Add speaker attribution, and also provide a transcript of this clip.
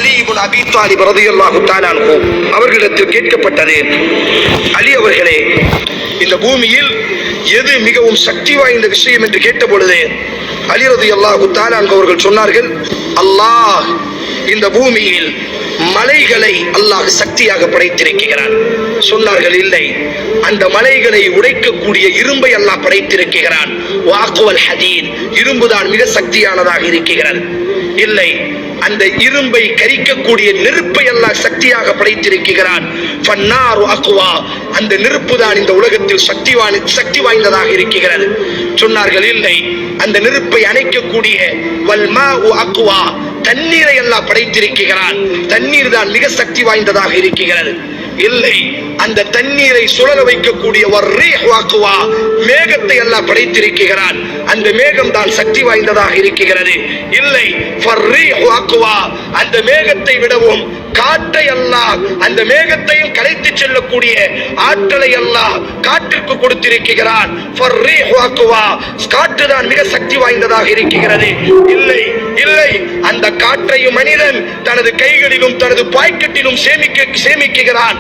Speaker 1: அலி இப்னு அபீ தாலிப் ரலியல்லாஹு தஆலா அன்ஹு அவர்களிடத்தில் கேட்கப்பட்டது, அலி அவர்களே, இந்த பூமியில் எது மிகவும் சக்தி வாய்ந்த விஷயம் என்று கேட்ட பொழுது அலி ரலியல்லாஹு தஆலா அன்ஹு அவர்கள் சொன்னார்கள், அல்லாஹ் இந்த பூமியில் மலைகளை அல்லாஹ் சக்தியாக படைத்திருக்கிறான். சொன்னார்கள், இல்லை, அந்த மலைகளை உடைக்கக்கூடிய இரும்பை அல்லாஹ் படைத்திருக்கிறான். வாக்குவல் ஹதீத், இரும்புதான் மிக சக்தியானதாக இருக்கிறது. இல்லை, அந்த இரும்பை கரிக்கக்கூடிய நெருப்பை அல்லாஹ் சக்தியாக படைத்திருக்கிறான். ஃபன்னாரு அக்வா, அந்த நெருப்பு தான் இந்த உலகத்தில் சக்தி வாய்ந்ததாக இருக்கிறது. சொன்னார்கள், இல்லை, அந்த நெருப்பை அணைக்கக்கூடிய வல்மாஉ அக்வா, தண்ணீரை அல்லாஹ் படைத்திருக்கிறான். தண்ணீர் தான் மிக சக்தி வாய்ந்ததாக இருக்கிறது. இல்லை, அந்த தண்ணீரை சுழல வைக்கக்கூடிய மேகத்தை அல்லாஹ் படைத்திருக்கிறான். அந்த மேகம் தான் சக்தி வாய்ந்ததாக இருக்கிறது. இல்லை, அந்த மேகத்தை விடவும் காற்றை அல்லாஹ், அந்த மேகத்தையும் கலைத்து செல்லக்கூடிய ஆற்றலை அல்லாஹ் காற்றிற்கு கொடுத்திருக்கிறான். காற்று தான் மிக சக்தி வாய்ந்ததாக இருக்கிறது. இல்லை, இல்லை, அந்த காற்றையும் மனிதன் தனது கைகளிலும் தனது பாக்கெட்டிலும் சேமிக்கிறான்.